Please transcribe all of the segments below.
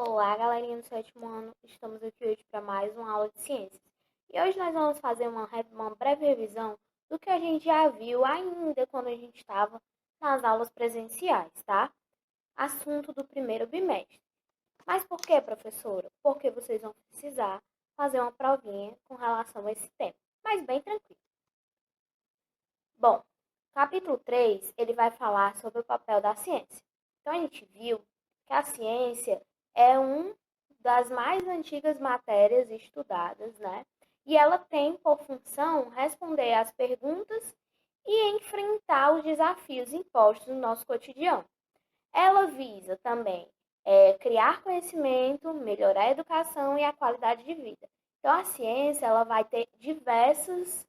Olá, galerinha do sétimo ano. Estamos aqui hoje para mais uma aula de ciências. E hoje nós vamos fazer uma breve revisão do que a gente já viu ainda quando a gente estava nas aulas presenciais, tá? Assunto do primeiro bimestre. Mas por que, professora? Porque vocês vão precisar fazer uma provinha com relação a esse tema. Mas bem tranquilo. Bom, capítulo 3 ele vai falar sobre o papel da ciência. Então a gente viu que a ciência é uma das mais antigas matérias estudadas, né? E ela tem por função responder às perguntas e enfrentar os desafios impostos no nosso cotidiano. Ela visa também criar conhecimento, melhorar a educação e a qualidade de vida. Então, a ciência ela vai ter diversas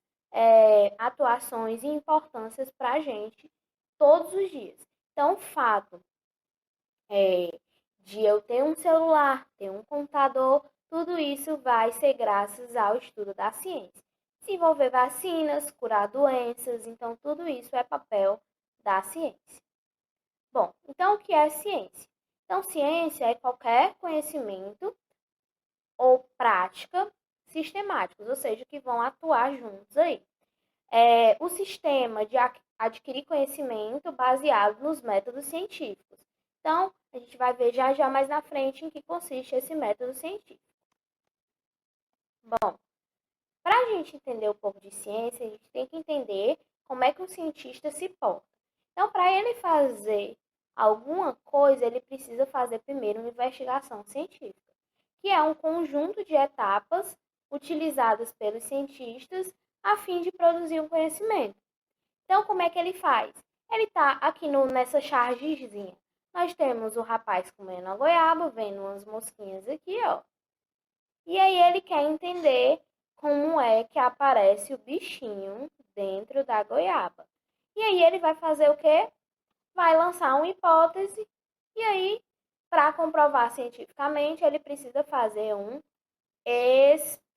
atuações e importâncias para a gente todos os dias. Então, o fato de eu ter um celular, ter um computador, tudo isso vai ser graças ao estudo da ciência. Desenvolver vacinas, curar doenças, então tudo isso é papel da ciência. Bom, então o que é ciência? Então, ciência é qualquer conhecimento ou prática sistemáticos, ou seja, que vão atuar juntos aí. O sistema de adquirir conhecimento baseado nos métodos científicos. Então, a gente vai ver já mais na frente em que consiste esse método científico. Bom, para a gente entender um pouco de ciência, a gente tem que entender como é que um cientista se porta. Então, para ele fazer alguma coisa, ele precisa fazer primeiro uma investigação científica, que é um conjunto de etapas utilizadas pelos cientistas a fim de produzir um conhecimento. Então, como é que ele faz? Ele está aqui nessa chargezinha. Nós temos o rapaz comendo a goiaba, vendo umas mosquinhas aqui, ó. E aí ele quer entender como é que aparece o bichinho dentro da goiaba. E aí ele vai fazer o quê? Vai lançar uma hipótese e aí, para comprovar cientificamente, ele precisa fazer um experimento,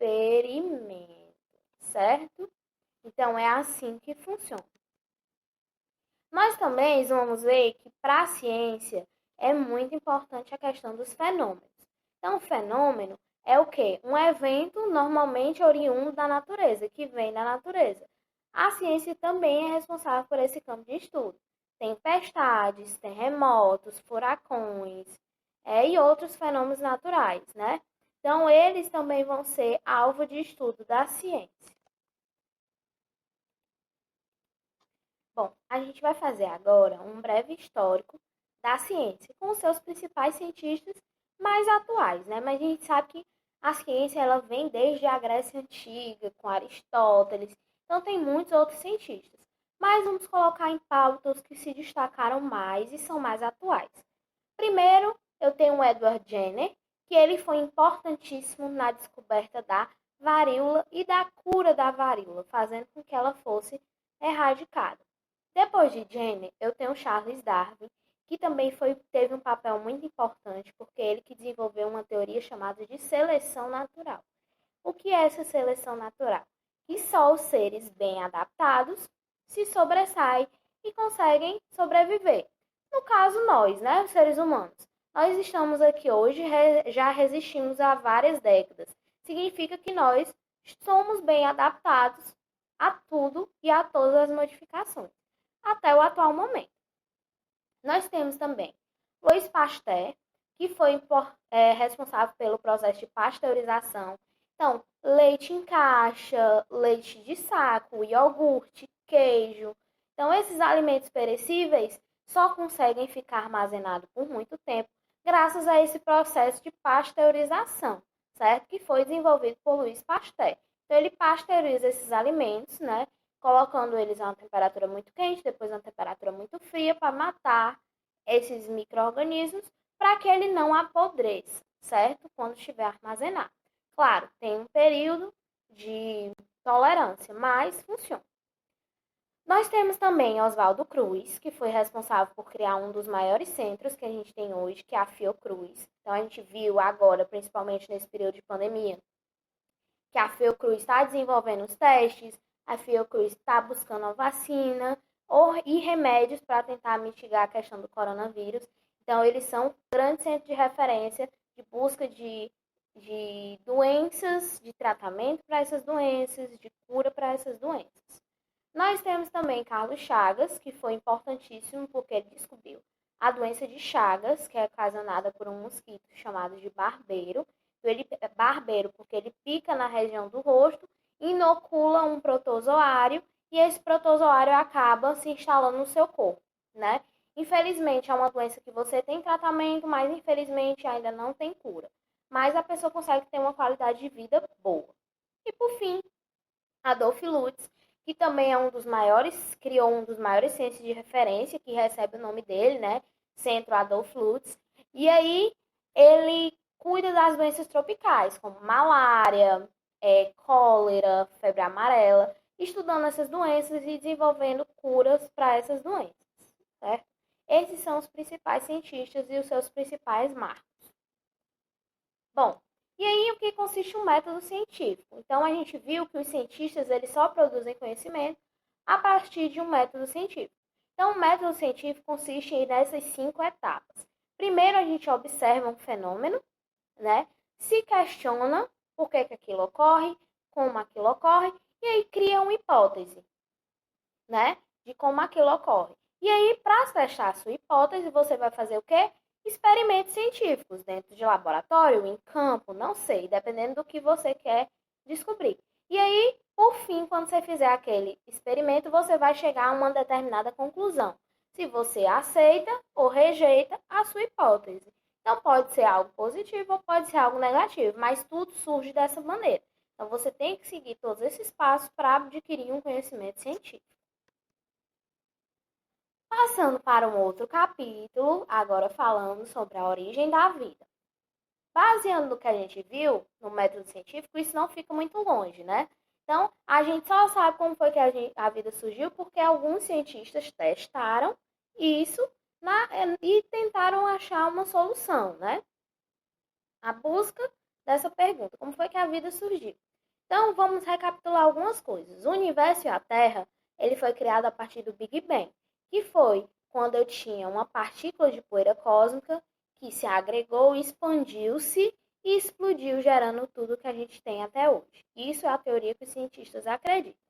certo? Então, é assim que funciona. Nós também vamos ver que para a ciência é muito importante a questão dos fenômenos. Então, o fenômeno é o quê? Um evento normalmente oriundo da natureza, que vem da natureza. A ciência também é responsável por esse campo de estudo. Tempestades, terremotos, furacões e outros fenômenos naturais, né? Então, eles também vão ser alvo de estudo da ciência. Bom, a gente vai fazer agora um breve histórico da ciência, com os seus principais cientistas mais atuais, né? Mas a gente sabe que a ciência ela vem desde a Grécia Antiga, com Aristóteles, então tem muitos outros cientistas. Mas vamos colocar em pauta os que se destacaram mais e são mais atuais. Primeiro, eu tenho o Edward Jenner, que ele foi importantíssimo na descoberta da varíola e da cura da varíola, fazendo com que ela fosse erradicada. Depois de Jenner, eu tenho Charles Darwin, que também teve um papel muito importante, porque ele que desenvolveu uma teoria chamada de seleção natural. O que é essa seleção natural? Que só os seres bem adaptados se sobressaem e conseguem sobreviver. No caso, nós, né, os seres humanos. Nós estamos aqui hoje, já resistimos há várias décadas. Significa que nós somos bem adaptados a tudo e a todas as modificações até o atual momento. Nós temos também Louis Pasteur, que foi responsável pelo processo de pasteurização. Então, leite em caixa, leite de saco, iogurte, queijo. Então, esses alimentos perecíveis só conseguem ficar armazenados por muito tempo graças a esse processo de pasteurização, certo? Que foi desenvolvido por Louis Pasteur. Então, ele pasteuriza esses alimentos, né? Colocando eles a uma temperatura muito quente, depois a uma temperatura muito fria, para matar esses micro-organismos, para que ele não apodreça, certo? Quando estiver armazenado. Claro, tem um período de tolerância, mas funciona. Nós temos também Oswaldo Cruz, que foi responsável por criar um dos maiores centros que a gente tem hoje, que é a Fiocruz. Então, a gente viu agora, principalmente nesse período de pandemia, que a Fiocruz está desenvolvendo os testes, a Fiocruz está buscando a vacina e remédios para tentar mitigar a questão do coronavírus. Então, eles são um grande centro de referência de busca de doenças, de tratamento para essas doenças, de cura para essas doenças. Nós temos também Carlos Chagas, que foi importantíssimo porque ele descobriu a doença de Chagas, que é ocasionada por um mosquito chamado de barbeiro. Ele é barbeiro porque ele pica na região do rosto, inocula um protozoário e esse protozoário acaba se instalando no seu corpo, né? Infelizmente é uma doença que você tem tratamento, mas infelizmente ainda não tem cura. Mas a pessoa consegue ter uma qualidade de vida boa. E por fim, Adolf Lutz, que também é um dos maiores, criou um dos maiores centros de referência, que recebe o nome dele, né? Centro Adolf Lutz. E aí ele cuida das doenças tropicais, como malária, cólera, febre amarela, estudando essas doenças e desenvolvendo curas para essas doenças, certo? Esses são os principais cientistas e os seus principais marcos. Bom, e aí o que consiste um método científico? Então a gente viu que os cientistas eles só produzem conhecimento a partir de um método científico. Então o método científico consiste nessas 5 etapas. Primeiro a gente observa um fenômeno, né? Se questiona por que aquilo ocorre, como aquilo ocorre, e aí cria uma hipótese, né? De como aquilo ocorre. E aí, para testar a sua hipótese, você vai fazer o quê? Experimentos científicos dentro de laboratório, em campo, não sei, dependendo do que você quer descobrir. E aí, por fim, quando você fizer aquele experimento, você vai chegar a uma determinada conclusão. Se você aceita ou rejeita a sua hipótese. Então, pode ser algo positivo ou pode ser algo negativo, mas tudo surge dessa maneira. Então, você tem que seguir todos esses passos para adquirir um conhecimento científico. Passando para um outro capítulo, agora falando sobre a origem da vida. Baseando no que a gente viu no método científico, isso não fica muito longe, né? Então, a gente só sabe como foi que a vida surgiu porque alguns cientistas testaram isso e tentaram achar uma solução, né? A busca dessa pergunta, como foi que a vida surgiu? Então, vamos recapitular algumas coisas. O universo e a Terra, ele foi criado a partir do Big Bang, que foi quando eu tinha uma partícula de poeira cósmica que se agregou, expandiu-se e explodiu, gerando tudo que a gente tem até hoje. Isso é a teoria que os cientistas acreditam.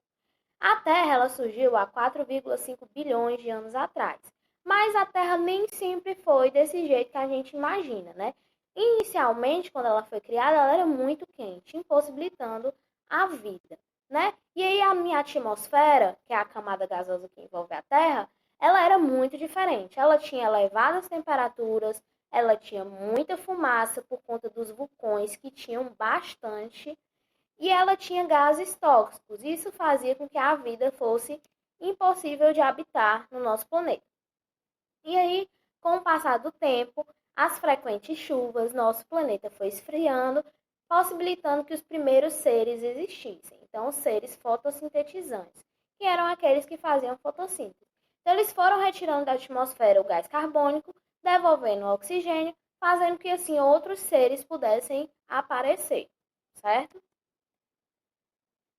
A Terra ela surgiu há 4,5 bilhões de anos atrás, mas a Terra nem sempre foi desse jeito que a gente imagina, né? Inicialmente, quando ela foi criada, ela era muito quente, impossibilitando a vida, né? E aí a minha atmosfera, que é a camada gasosa que envolve a Terra, ela era muito diferente. Ela tinha elevadas temperaturas, ela tinha muita fumaça por conta dos vulcões que tinham bastante e ela tinha gases tóxicos. Isso fazia com que a vida fosse impossível de habitar no nosso planeta. E aí, com o passar do tempo, as frequentes chuvas, nosso planeta foi esfriando, possibilitando que os primeiros seres existissem. Então, os seres fotossintetizantes, que eram aqueles que faziam fotossíntese. Então, eles foram retirando da atmosfera o gás carbônico, devolvendo o oxigênio, fazendo que assim outros seres pudessem aparecer, certo?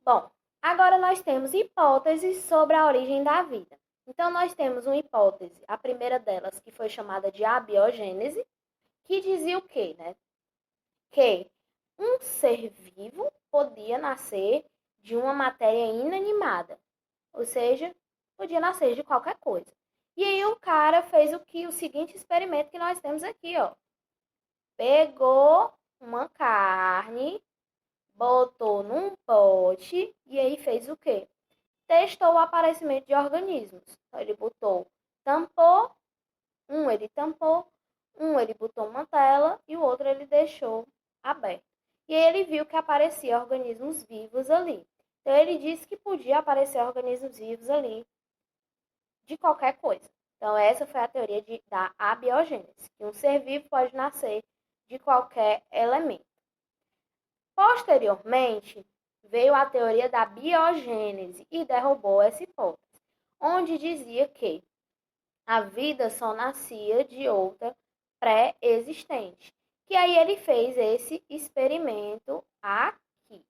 Bom, agora nós temos hipóteses sobre a origem da vida. Então, nós temos uma hipótese, a primeira delas, que foi chamada de abiogênese, que dizia o quê, né? Que um ser vivo podia nascer de uma matéria inanimada, ou seja, podia nascer de qualquer coisa. E aí o cara fez o seguinte experimento que nós temos aqui, ó. Pegou uma carne, botou num pote e aí fez o quê? Testou o aparecimento de organismos. Então, ele tampou, um ele botou uma tela e o outro ele deixou aberto. E aí ele viu que aparecia organismos vivos ali. Então ele disse que podia aparecer organismos vivos ali de qualquer coisa. Então essa foi a teoria da abiogênese, que um ser vivo pode nascer de qualquer elemento. Posteriormente, veio a teoria da biogênese e derrubou essa hipótese, onde dizia que a vida só nascia de outra pré-existente. Que aí ele fez esse experimento aqui,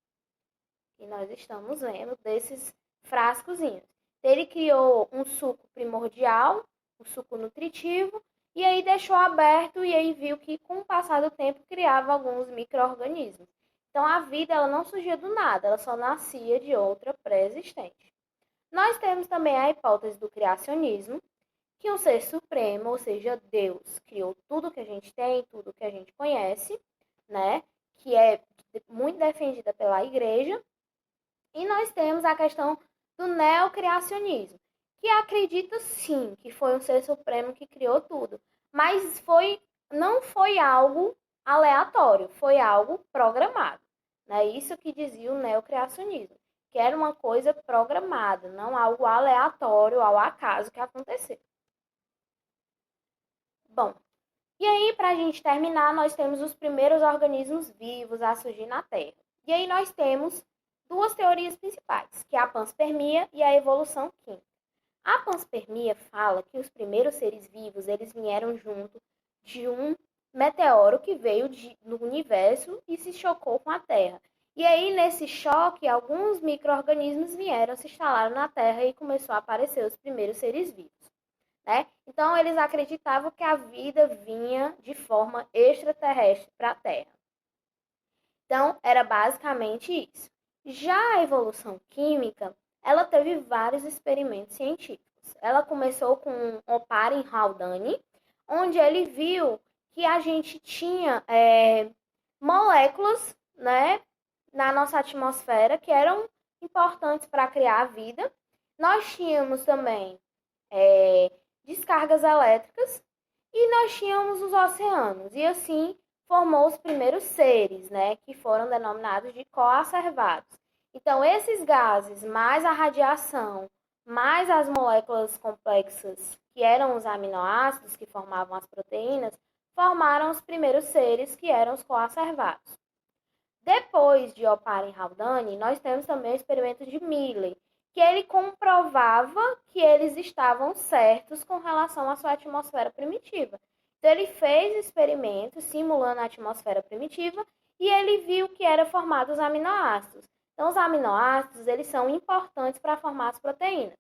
que nós estamos vendo desses frascozinhos. Ele criou um suco primordial, um suco nutritivo, e aí deixou aberto e aí viu que com o passar do tempo criava alguns micro-organismos. Então a vida ela não surgia do nada, ela só nascia de outra pré-existente. Nós temos também a hipótese do criacionismo, que um ser supremo, ou seja, Deus, criou tudo que a gente tem, tudo que a gente conhece, né? Que é muito defendida pela igreja. E nós temos a questão do neocriacionismo, que acredita sim que foi um ser supremo que criou tudo, mas não foi algo aleatório, foi algo programado. É isso que dizia o neocriacionismo, que era uma coisa programada, não algo aleatório ao acaso que aconteceu. Bom, e aí, para a gente terminar, nós temos os primeiros organismos vivos a surgir na Terra. E aí nós temos duas teorias principais, que é a panspermia e a evolução química. A panspermia fala que os primeiros seres vivos, eles vieram junto de um meteoro que veio do universo e se chocou com a Terra. E aí, nesse choque, alguns micro-organismos vieram, se instalaram na Terra e começou a aparecer os primeiros seres vivos. Né? Então, eles acreditavam que a vida vinha de forma extraterrestre para a Terra. Então, era basicamente isso. Já a evolução química, ela teve vários experimentos científicos. Ela começou com Oparin Haldane, onde ele viu que a gente tinha moléculas, né, na nossa atmosfera que eram importantes para criar a vida. Nós tínhamos também descargas elétricas e nós tínhamos os oceanos. E assim formou os primeiros seres, né, que foram denominados de coacervados. Então, esses gases, mais a radiação, mais as moléculas complexas, que eram os aminoácidos que formavam as proteínas, formaram os primeiros seres, que eram os coacervados. Depois de Oparin Haldane, nós temos também o experimento de Miller, que ele comprovava que eles estavam certos com relação à sua atmosfera primitiva. Então, ele fez experimentos simulando a atmosfera primitiva e ele viu que era formado os aminoácidos. Então, os aminoácidos, eles são importantes para formar as proteínas.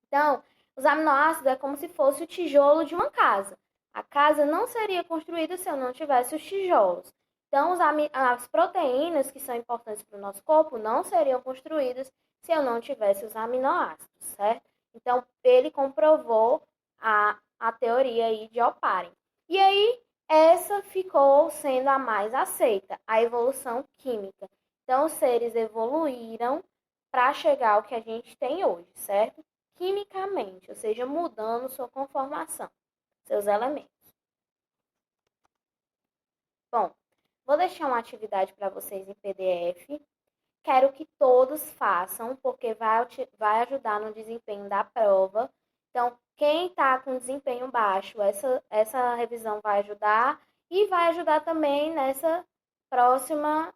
Então, os aminoácidos é como se fosse o tijolo de uma casa. A casa não seria construída se eu não tivesse os tijolos. Então, as proteínas que são importantes para o nosso corpo não seriam construídas se eu não tivesse os aminoácidos, certo? Então, ele comprovou a teoria aí de Oparin. E aí, essa ficou sendo a mais aceita, a evolução química. Então, os seres evoluíram para chegar ao que a gente tem hoje, certo? Quimicamente, ou seja, mudando sua conformação, seus elementos. Bom, vou deixar uma atividade para vocês em PDF. Quero que todos façam, porque vai ajudar no desempenho da prova. Então, quem está com desempenho baixo, essa revisão vai ajudar e vai ajudar também nessa próxima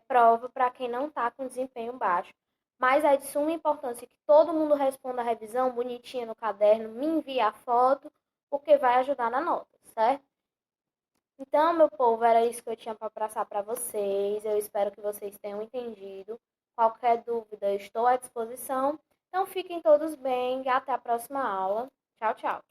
prova para quem não está com desempenho baixo. Mas é de suma importância que todo mundo responda a revisão bonitinha no caderno, me envie a foto, porque vai ajudar na nota, certo? Então, meu povo, era isso que eu tinha para passar para vocês. Eu espero que vocês tenham entendido. Qualquer dúvida, eu estou à disposição. Então, fiquem todos bem e até a próxima aula. Tchau, tchau.